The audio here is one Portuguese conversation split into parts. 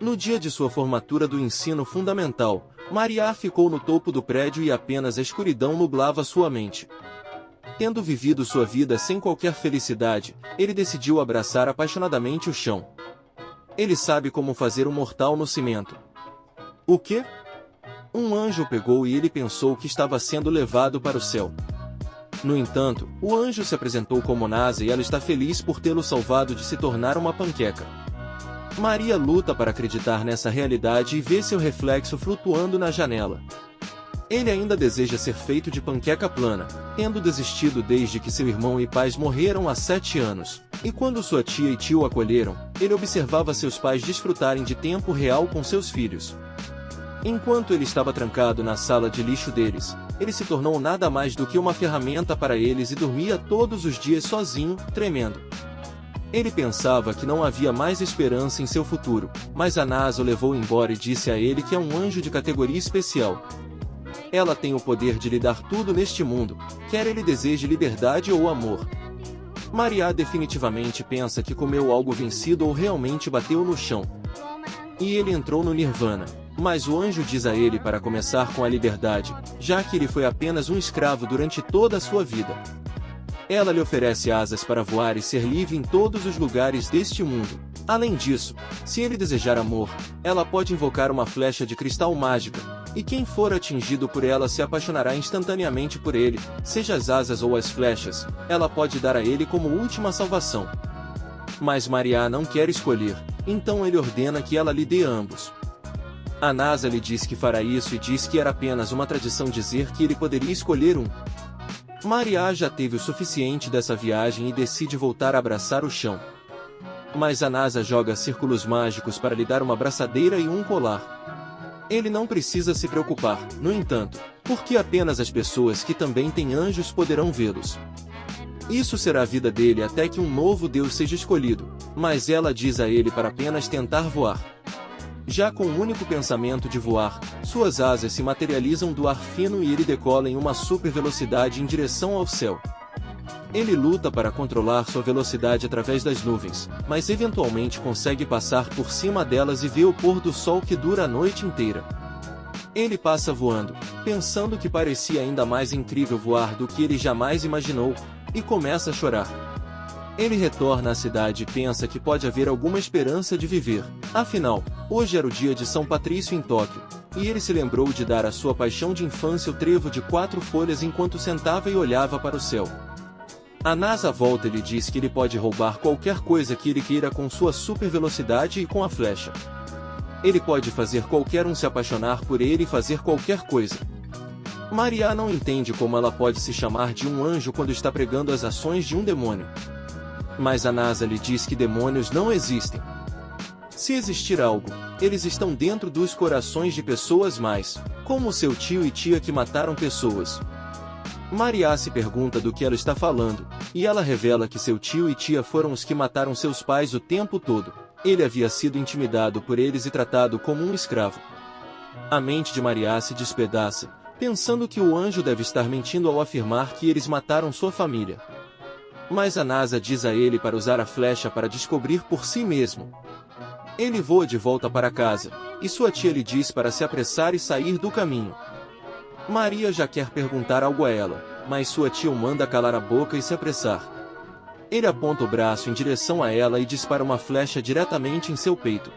No dia de sua formatura do ensino fundamental, Maria ficou no topo do prédio e apenas a escuridão nublava sua mente. Tendo vivido sua vida sem qualquer felicidade, ele decidiu abraçar apaixonadamente o chão. Ele sabe como fazer um mortal no cimento. O quê? Um anjo pegou e ele pensou que estava sendo levado para o céu. No entanto, o anjo se apresentou como NASA e ela está feliz por tê-lo salvado de se tornar uma panqueca. Maria luta para acreditar nessa realidade e vê seu reflexo flutuando na janela. Ele ainda deseja ser feito de panqueca plana, tendo desistido desde que seu irmão e pais morreram há 7 anos. E quando sua tia e tio acolheram, ele observava seus pais desfrutarem de tempo real com seus filhos. Enquanto ele estava trancado na sala de lixo deles, ele se tornou nada mais do que uma ferramenta para eles e dormia todos os dias sozinho, tremendo. Ele pensava que não havia mais esperança em seu futuro, mas a NASA o levou embora e disse a ele que é um anjo de categoria especial. Ela tem o poder de lhe dar tudo neste mundo, quer ele deseje liberdade ou amor. Maria definitivamente pensa que comeu algo vencido ou realmente bateu no chão. E ele entrou no Nirvana, mas o anjo diz a ele para começar com a liberdade, já que ele foi apenas um escravo durante toda a sua vida. Ela lhe oferece asas para voar e ser livre em todos os lugares deste mundo. Além disso, se ele desejar amor, ela pode invocar uma flecha de cristal mágica, e quem for atingido por ela se apaixonará instantaneamente por ele, seja as asas ou as flechas, ela pode dar a ele como última salvação. Mas Maria não quer escolher, então ele ordena que ela lhe dê ambos. A NASA lhe diz que fará isso e diz que era apenas uma tradição dizer que ele poderia escolher um. Maria já teve o suficiente dessa viagem e decide voltar a abraçar o chão. Mas a NASA joga círculos mágicos para lhe dar uma braçadeira e um colar. Ele não precisa se preocupar, no entanto, porque apenas as pessoas que também têm anjos poderão vê-los. Isso será a vida dele até que um novo Deus seja escolhido, mas ela diz a ele para apenas tentar voar. Já com o único pensamento de voar, suas asas se materializam do ar fino e ele decola em uma super velocidade em direção ao céu. Ele luta para controlar sua velocidade através das nuvens, mas eventualmente consegue passar por cima delas e vê o pôr do sol que dura a noite inteira. Ele passa voando, pensando que parecia ainda mais incrível voar do que ele jamais imaginou, e começa a chorar. Ele retorna à cidade e pensa que pode haver alguma esperança de viver. Afinal, hoje era o dia de São Patrício em Tóquio, e ele se lembrou de dar à sua paixão de infância o trevo de 4 folhas enquanto sentava e olhava para o céu. A NASA volta e lhe diz que ele pode roubar qualquer coisa que ele queira com sua super velocidade e com a flecha. Ele pode fazer qualquer um se apaixonar por ele e fazer qualquer coisa. Maria não entende como ela pode se chamar de um anjo quando está pregando as ações de um demônio. Mas a NASA lhe diz que demônios não existem. Se existir algo, eles estão dentro dos corações de pessoas mais, como seu tio e tia que mataram pessoas. Maria se pergunta do que ela está falando, e ela revela que seu tio e tia foram os que mataram seus pais o tempo todo. Ele havia sido intimidado por eles e tratado como um escravo. A mente de Maria se despedaça, pensando que o anjo deve estar mentindo ao afirmar que eles mataram sua família. Mas a NASA diz a ele para usar a flecha para descobrir por si mesmo. Ele voa de volta para casa, e sua tia lhe diz para se apressar e sair do caminho. Maria já quer perguntar algo a ela, mas sua tia o manda calar a boca e se apressar. Ele aponta o braço em direção a ela e dispara uma flecha diretamente em seu peito.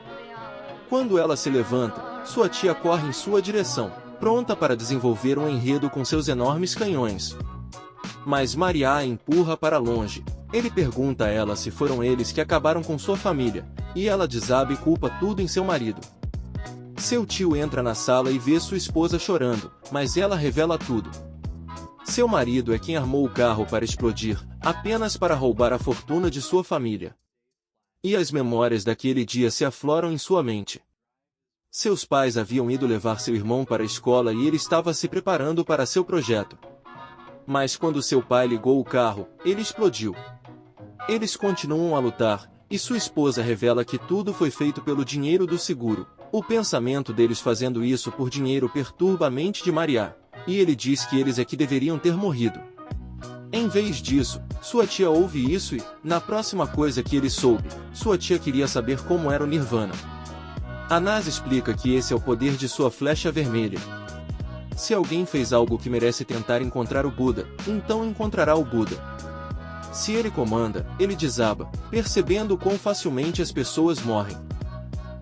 Quando ela se levanta, sua tia corre em sua direção, pronta para desenvolver um enredo com seus enormes canhões. Mas Maria a empurra para longe. Ele pergunta a ela se foram eles que acabaram com sua família, e ela desaba e culpa tudo em seu marido. Seu tio entra na sala e vê sua esposa chorando, mas ela revela tudo. Seu marido é quem armou o carro para explodir, apenas para roubar a fortuna de sua família. E as memórias daquele dia se afloram em sua mente. Seus pais haviam ido levar seu irmão para a escola e ele estava se preparando para seu projeto. Mas quando seu pai ligou o carro, ele explodiu. Eles continuam a lutar, e sua esposa revela que tudo foi feito pelo dinheiro do seguro. O pensamento deles fazendo isso por dinheiro perturba a mente de Maria, e ele diz que eles é que deveriam ter morrido. Em vez disso, sua tia ouve isso e, na próxima coisa que ele soube, sua tia queria saber como era o Nirvana. A NASA explica que esse é o poder de sua flecha vermelha. Se alguém fez algo que merece tentar encontrar o Buda, então encontrará o Buda. Se ele comanda, ele desaba, percebendo quão facilmente as pessoas morrem.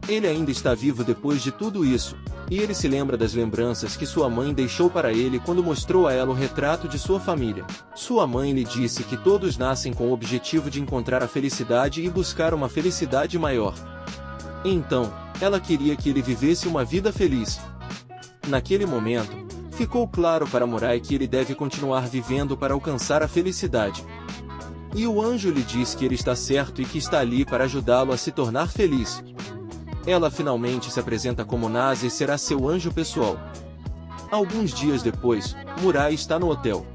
Ele ainda está vivo depois de tudo isso, e ele se lembra das lembranças que sua mãe deixou para ele quando mostrou a ela o retrato de sua família. Sua mãe lhe disse que todos nascem com o objetivo de encontrar a felicidade e buscar uma felicidade maior. Então, ela queria que ele vivesse uma vida feliz. Naquele momento, ficou claro para Murai que ele deve continuar vivendo para alcançar a felicidade. E o anjo lhe diz que ele está certo e que está ali para ajudá-lo a se tornar feliz. Ela finalmente se apresenta como NASA e será seu anjo pessoal. Alguns dias depois, Murai está no hotel.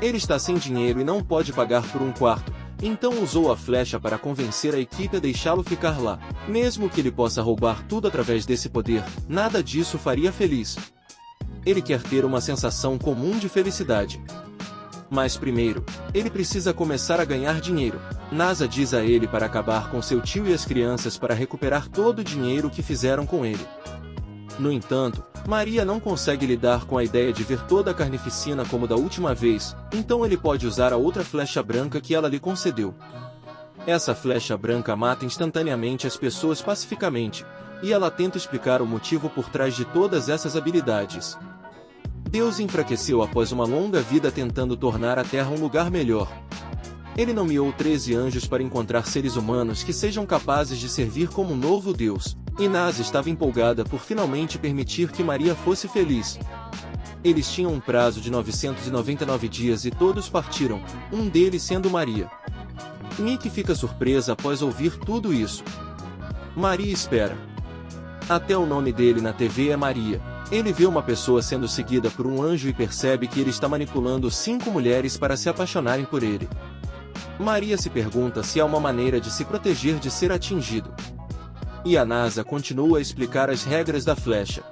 Ele está sem dinheiro e não pode pagar por um quarto, então usou a flecha para convencer a equipe a deixá-lo ficar lá. Mesmo que ele possa roubar tudo através desse poder, nada disso faria feliz. Ele quer ter uma sensação comum de felicidade. Mas primeiro, ele precisa começar a ganhar dinheiro. NASA diz a ele para acabar com seu tio e as crianças para recuperar todo o dinheiro que fizeram com ele. No entanto, Maria não consegue lidar com a ideia de ver toda a carnificina como da última vez, então ele pode usar a outra flecha branca que ela lhe concedeu. Essa flecha branca mata instantaneamente as pessoas pacificamente, e ela tenta explicar o motivo por trás de todas essas habilidades. Deus enfraqueceu após uma longa vida tentando tornar a Terra um lugar melhor. Ele nomeou 13 anjos para encontrar seres humanos que sejam capazes de servir como um novo Deus, e NASA estava empolgada por finalmente permitir que Maria fosse feliz. Eles tinham um prazo de 999 dias e todos partiram, um deles sendo Maria. Nick fica surpresa após ouvir tudo isso. Maria espera. Até o nome dele na TV é Maria. Ele vê uma pessoa sendo seguida por um anjo e percebe que ele está manipulando 5 mulheres para se apaixonarem por ele. Maria se pergunta se há uma maneira de se proteger de ser atingido. E a NASA continua a explicar as regras da flecha.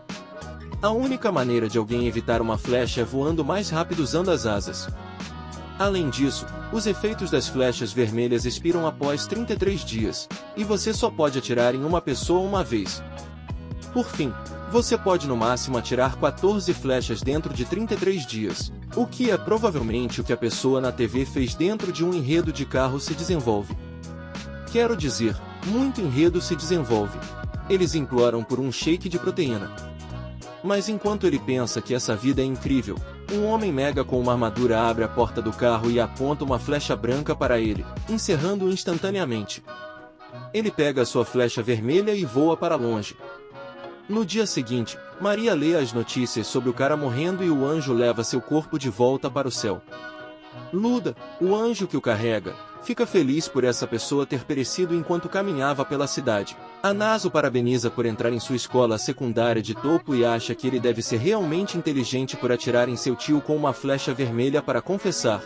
A única maneira de alguém evitar uma flecha é voando mais rápido usando as asas. Além disso, os efeitos das flechas vermelhas expiram após 33 dias, e você só pode atirar em uma pessoa uma vez. Por fim, você pode no máximo atirar 14 flechas dentro de 33 dias, o que é provavelmente o que a pessoa na TV fez dentro de um enredo de carro se desenvolve. Quero dizer, muito enredo se desenvolve. Eles imploram por um shake de proteína. Mas enquanto ele pensa que essa vida é incrível, um homem mega com uma armadura abre a porta do carro e aponta uma flecha branca para ele, encerrando-o instantaneamente. Ele pega sua flecha vermelha e voa para longe. No dia seguinte, Maria lê as notícias sobre o cara morrendo e o anjo leva seu corpo de volta para o céu. Luda, o anjo que o carrega, fica feliz por essa pessoa ter perecido enquanto caminhava pela cidade. A NASA o parabeniza por entrar em sua escola secundária de topo e acha que ele deve ser realmente inteligente por atirar em seu tio com uma flecha vermelha para confessar.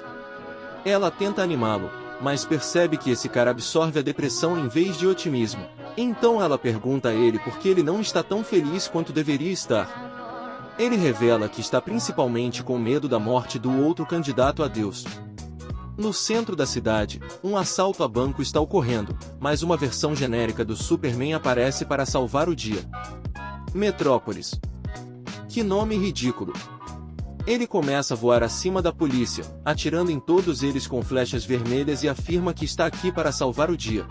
Ela tenta animá-lo, mas percebe que esse cara absorve a depressão em vez de otimismo. Então ela pergunta a ele por que ele não está tão feliz quanto deveria estar. Ele revela que está principalmente com medo da morte do outro candidato a Deus. No centro da cidade, um assalto a banco está ocorrendo, mas uma versão genérica do Superman aparece para salvar o dia. Metrópolis. Que nome ridículo! Ele começa a voar acima da polícia, atirando em todos eles com flechas vermelhas e afirma que está aqui para salvar o dia.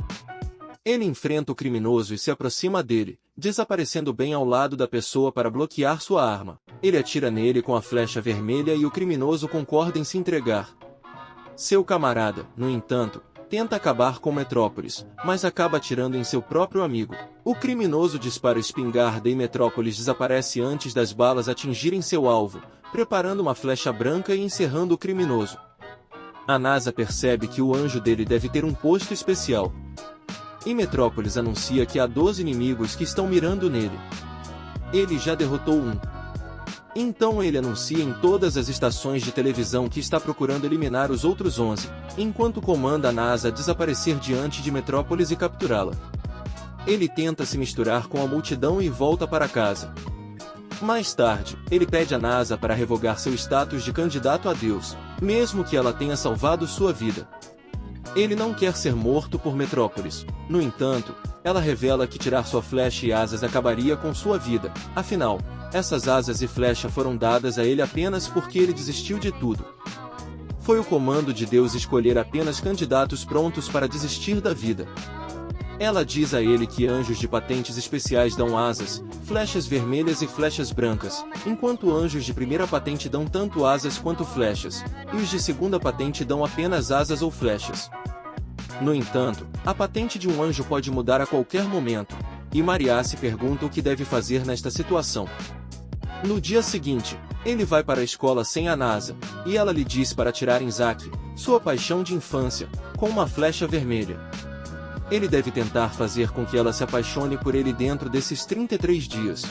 Ele enfrenta o criminoso e se aproxima dele, desaparecendo bem ao lado da pessoa para bloquear sua arma. Ele atira nele com a flecha vermelha e o criminoso concorda em se entregar. Seu camarada, no entanto, tenta acabar com Metrópolis, mas acaba atirando em seu próprio amigo. O criminoso dispara a espingarda e Metrópolis desaparece antes das balas atingirem seu alvo, preparando uma flecha branca e encerrando o criminoso. A NASA percebe que o anjo dele deve ter um posto especial. E Metrópolis anuncia que há 12 inimigos que estão mirando nele. Ele já derrotou um. Então ele anuncia em todas as estações de televisão que está procurando eliminar os outros 11, enquanto comanda a NASA a desaparecer diante de Metrópolis e capturá-la. Ele tenta se misturar com a multidão e volta para casa. Mais tarde, ele pede à NASA para revogar seu status de candidato a Deus, mesmo que ela tenha salvado sua vida. Ele não quer ser morto por Metrópolis. No entanto, ela revela que tirar sua flecha e asas acabaria com sua vida. Afinal, essas asas e flecha foram dadas a ele apenas porque ele desistiu de tudo. Foi o comando de Deus escolher apenas candidatos prontos para desistir da vida. Ela diz a ele que anjos de patentes especiais dão asas, flechas vermelhas e flechas brancas, enquanto anjos de primeira patente dão tanto asas quanto flechas, e os de segunda patente dão apenas asas ou flechas. No entanto, a patente de um anjo pode mudar a qualquer momento, e Maria se pergunta o que deve fazer nesta situação. No dia seguinte, ele vai para a escola sem a Nasa, e ela lhe diz para atirar em Zack, sua paixão de infância, com uma flecha vermelha. Ele deve tentar fazer com que ela se apaixone por ele dentro desses 33 dias.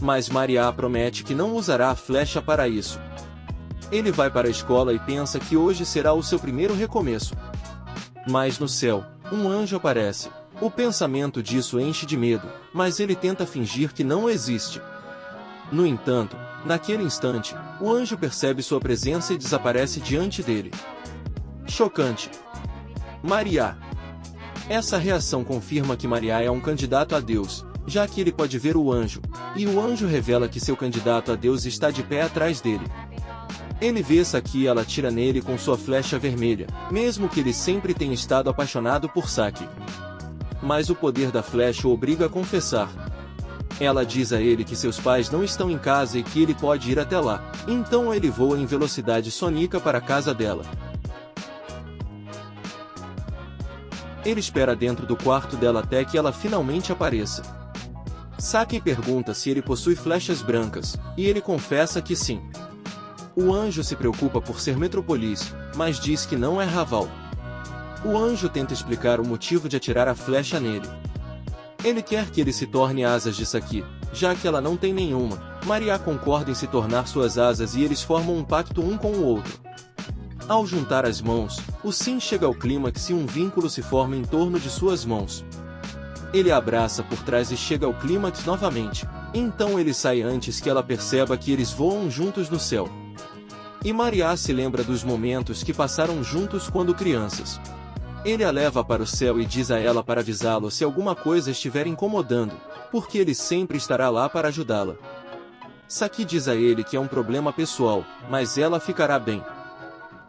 Mas Maria promete que não usará a flecha para isso. Ele vai para a escola e pensa que hoje será o seu primeiro recomeço. Mas no céu, um anjo aparece. O pensamento disso enche de medo, mas ele tenta fingir que não existe. No entanto, naquele instante, o anjo percebe sua presença e desaparece diante dele. Chocante. Maria. Essa reação confirma que Maria é um candidato a Deus, já que ele pode ver o anjo, e o anjo revela que seu candidato a Deus está de pé atrás dele. Ele vê Saki e ela atira nele com sua flecha vermelha, mesmo que ele sempre tenha estado apaixonado por Saki. Mas o poder da flecha o obriga a confessar. Ela diz a ele que seus pais não estão em casa e que ele pode ir até lá, então ele voa em velocidade sônica para a casa dela. Ele espera dentro do quarto dela até que ela finalmente apareça. Saki pergunta se ele possui flechas brancas, e ele confessa que sim. O anjo se preocupa por ser Metropolis, mas diz que não é Raval. O anjo tenta explicar o motivo de atirar a flecha nele. Ele quer que ele se torne asas de Saki, já que ela não tem nenhuma. Maria concorda em se tornar suas asas e eles formam um pacto um com o outro. Ao juntar as mãos, o Sim chega ao clímax e um vínculo se forma em torno de suas mãos. Ele a abraça por trás e chega ao clímax novamente, então ele sai antes que ela perceba que eles voam juntos no céu. E Maria se lembra dos momentos que passaram juntos quando crianças. Ele a leva para o céu e diz a ela para avisá-lo se alguma coisa estiver incomodando, porque ele sempre estará lá para ajudá-la. Saki diz a ele que é um problema pessoal, mas ela ficará bem.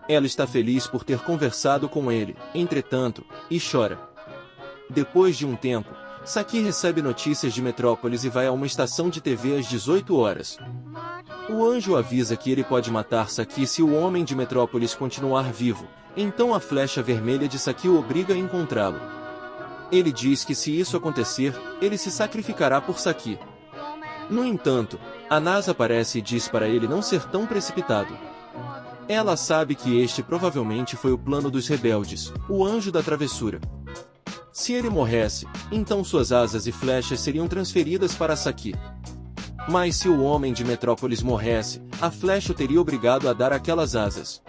Ela está feliz por ter conversado com ele, entretanto, e chora. Depois de um tempo, Saki recebe notícias de Metrópolis e vai a uma estação de TV às 18 horas. O anjo avisa que ele pode matar Saki se o homem de Metrópolis continuar vivo, então a flecha vermelha de Saki o obriga a encontrá-lo. Ele diz que se isso acontecer, ele se sacrificará por Saki. No entanto, a Nasa aparece e diz para ele não ser tão precipitado. Ela sabe que este provavelmente foi o plano dos rebeldes, o anjo da travessura. Se ele morresse, então suas asas e flechas seriam transferidas para Saki. Mas se o homem de Metrópolis morresse, a flecha o teria obrigado a dar aquelas asas.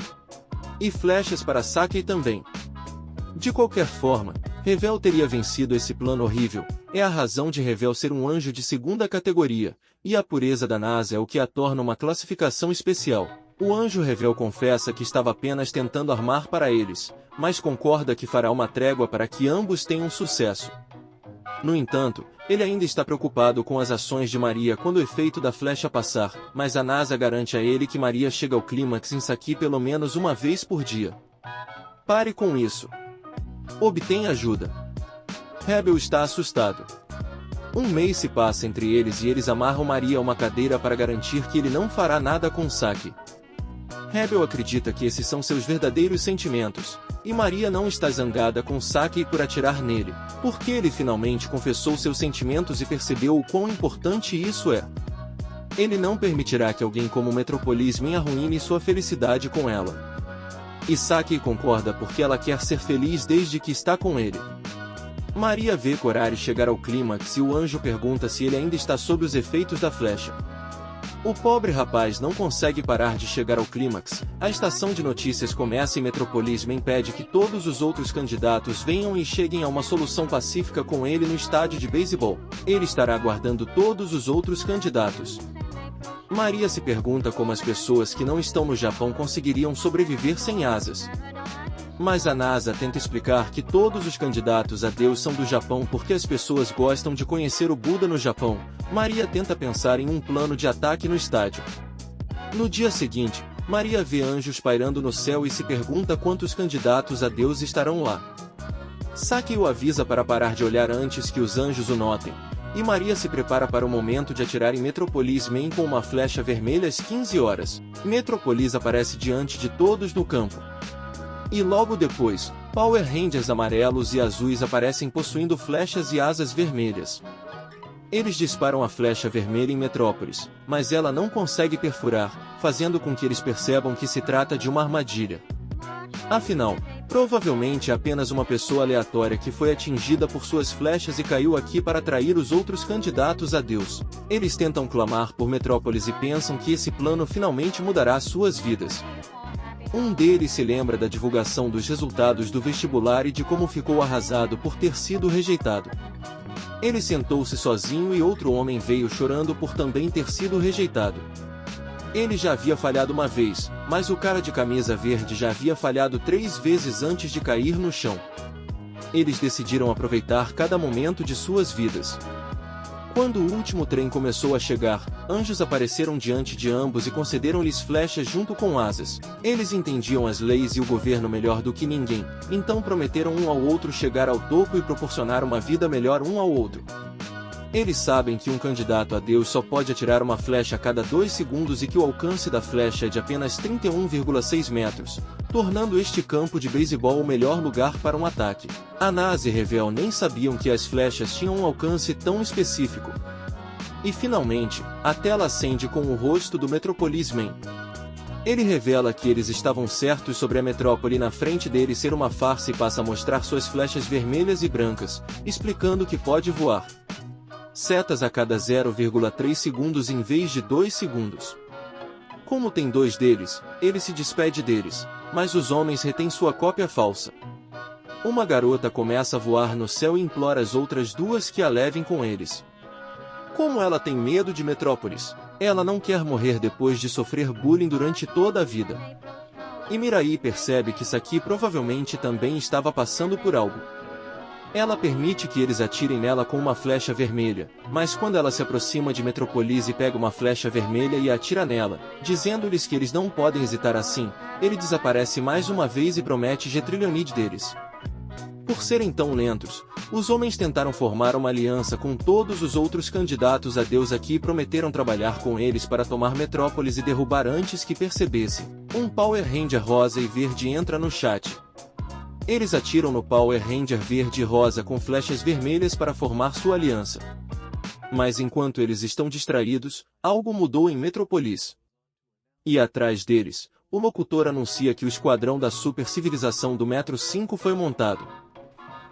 E flechas para Saki também. De qualquer forma, Revel teria vencido esse plano horrível. É a razão de Revel ser um anjo de segunda categoria, e a pureza da Nasa é o que a torna uma classificação especial. O anjo Revel confessa que estava apenas tentando armar para eles, mas concorda que fará uma trégua para que ambos tenham sucesso. No entanto, ele ainda está preocupado com as ações de Maria quando o efeito da flecha passar, mas a Nasa garante a ele que Maria chega ao clímax em Saki pelo menos uma vez por dia. Pare com isso. Obtém ajuda. Rebel está assustado. Um mês se passa entre eles e eles amarram Maria a uma cadeira para garantir que ele não fará nada com Saki. Rebel acredita que esses são seus verdadeiros sentimentos, e Maria não está zangada com Saki por atirar nele, porque ele finalmente confessou seus sentimentos e percebeu o quão importante isso é. Ele não permitirá que alguém como Metropolis arruine sua felicidade com ela. E Saki concorda porque ela quer ser feliz desde que está com ele. Maria vê Korari chegar ao clímax e o anjo pergunta se ele ainda está sob os efeitos da flecha. O pobre rapaz não consegue parar de chegar ao clímax. A estação de notícias começa e Metropolis impede que todos os outros candidatos venham e cheguem a uma solução pacífica com ele no estádio de beisebol. Ele estará aguardando todos os outros candidatos. Maria se pergunta como as pessoas que não estão no Japão conseguiriam sobreviver sem asas. Mas a NASA tenta explicar que todos os candidatos a Deus são do Japão porque as pessoas gostam de conhecer o Buda no Japão. Maria tenta pensar em um plano de ataque no estádio. No dia seguinte, Maria vê anjos pairando no céu e se pergunta quantos candidatos a Deus estarão lá. Saki o avisa para parar de olhar antes que os anjos o notem, e Maria se prepara para o momento de atirar em Metropolis Man com uma flecha vermelha às 15 horas. Metropolis aparece diante de todos no campo. E logo depois, Power Rangers amarelos e azuis aparecem possuindo flechas e asas vermelhas. Eles disparam a flecha vermelha em Metrópolis, mas ela não consegue perfurar, fazendo com que eles percebam que se trata de uma armadilha. Afinal, provavelmente é apenas uma pessoa aleatória que foi atingida por suas flechas e caiu aqui para atrair os outros candidatos a Deus. Eles tentam clamar por Metrópolis e pensam que esse plano finalmente mudará suas vidas. Um deles se lembra da divulgação dos resultados do vestibular e de como ficou arrasado por ter sido rejeitado. Ele sentou-se sozinho e outro homem veio chorando por também ter sido rejeitado. Ele já havia falhado uma vez, mas o cara de camisa verde já havia falhado 3 vezes antes de cair no chão. Eles decidiram aproveitar cada momento de suas vidas. Quando o último trem começou a chegar, anjos apareceram diante de ambos e concederam-lhes flechas junto com asas. Eles entendiam as leis e o governo melhor do que ninguém, então prometeram um ao outro chegar ao topo e proporcionar uma vida melhor um ao outro. Eles sabem que um candidato a Deus só pode atirar uma flecha a cada 2 segundos e que o alcance da flecha é de apenas 31,6 metros, tornando este campo de beisebol o melhor lugar para um ataque. A NASA e Revel nem sabiam que as flechas tinham um alcance tão específico. E finalmente, a tela acende com o rosto do Metropolis Man. Ele revela que eles estavam certos sobre a metrópole na frente dele ser uma farsa e passa a mostrar suas flechas vermelhas e brancas, explicando que pode voar. Setas a cada 0,3 segundos em vez de 2 segundos. Como tem 2 deles, ele se despede deles, mas os homens retêm sua cópia falsa. Uma garota começa a voar no céu e implora às outras 2 que a levem com eles. Como ela tem medo de Metrópolis, ela não quer morrer depois de sofrer bullying durante toda a vida. E Mirai percebe que Saki provavelmente também estava passando por algo. Ela permite que eles atirem nela com uma flecha vermelha, mas quando ela se aproxima de Metropolis e pega uma flecha vermelha e a atira nela, dizendo-lhes que eles não podem hesitar assim, ele desaparece mais uma vez e promete Getrilionide deles. Por serem tão lentos, os homens tentaram formar uma aliança com todos os outros candidatos a Deus aqui e prometeram trabalhar com eles para tomar Metrópolis e derrubar antes que percebessem. Um Power Ranger rosa e verde entra no chat. Eles atiram no Power Ranger verde e rosa com flechas vermelhas para formar sua aliança. Mas enquanto eles estão distraídos, algo mudou em Metropolis. E atrás deles, o locutor anuncia que o esquadrão da super civilização do Metro 5 foi montado.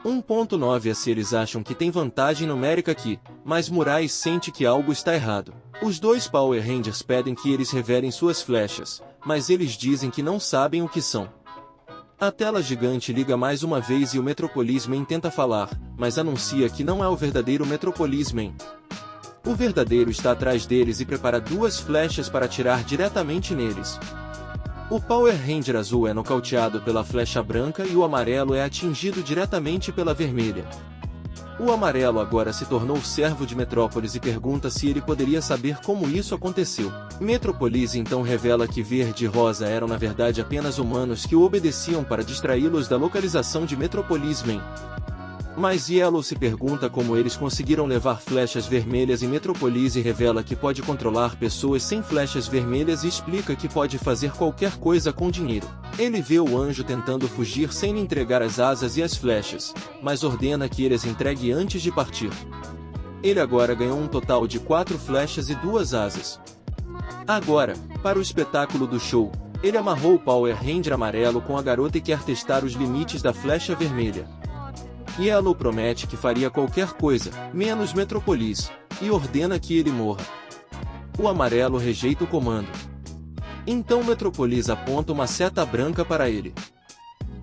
1.9 a se eles acham que tem vantagem numérica aqui, mas Murai sente que algo está errado. Os 2 Power Rangers pedem que eles revelem suas flechas, mas eles dizem que não sabem o que são. A tela gigante liga mais uma vez e o Metropolis Man tenta falar, mas anuncia que não é o verdadeiro Metropolis Man. O verdadeiro está atrás deles e prepara 2 flechas para atirar diretamente neles. O Power Ranger azul é nocauteado pela flecha branca e o amarelo é atingido diretamente pela vermelha. O amarelo agora se tornou servo de Metrópolis e pergunta se ele poderia saber como isso aconteceu. Metropolis então revela que verde e rosa eram na verdade apenas humanos que o obedeciam para distraí-los da localização de Metropolis Man. Mas Yellow se pergunta como eles conseguiram levar flechas vermelhas em Metropolis e revela que pode controlar pessoas sem flechas vermelhas e explica que pode fazer qualquer coisa com dinheiro. Ele vê o anjo tentando fugir sem lhe entregar as asas e as flechas, mas ordena que ele as entregue antes de partir. Ele agora ganhou um total de 4 flechas e 2 asas. Agora, para o espetáculo do show, ele amarrou o Power Ranger amarelo com a garota e quer testar os limites da flecha vermelha. Yellow promete que faria qualquer coisa, menos Metropolis, e ordena que ele morra. O amarelo rejeita o comando. Então Metropolis aponta uma seta branca para ele.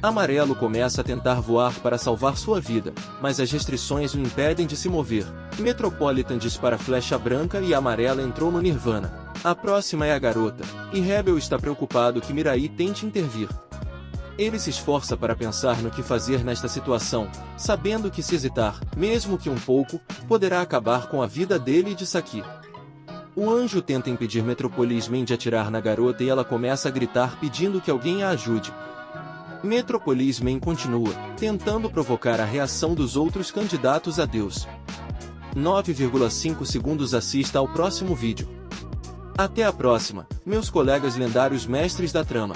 Amarelo começa a tentar voar para salvar sua vida, mas as restrições o impedem de se mover. Metropolitan dispara a flecha branca e a amarela entrou no Nirvana. A próxima é a garota, e Rebel está preocupado que Mirai tente intervir. Ele se esforça para pensar no que fazer nesta situação, sabendo que se hesitar, mesmo que um pouco, poderá acabar com a vida dele e de Saki. O anjo tenta impedir Metropolis Man de atirar na garota e ela começa a gritar pedindo que alguém a ajude. Metropolis Man continua, tentando provocar a reação dos outros candidatos a Deus. 9,5 segundos. Assista ao próximo vídeo. Até a próxima, meus colegas lendários mestres da trama.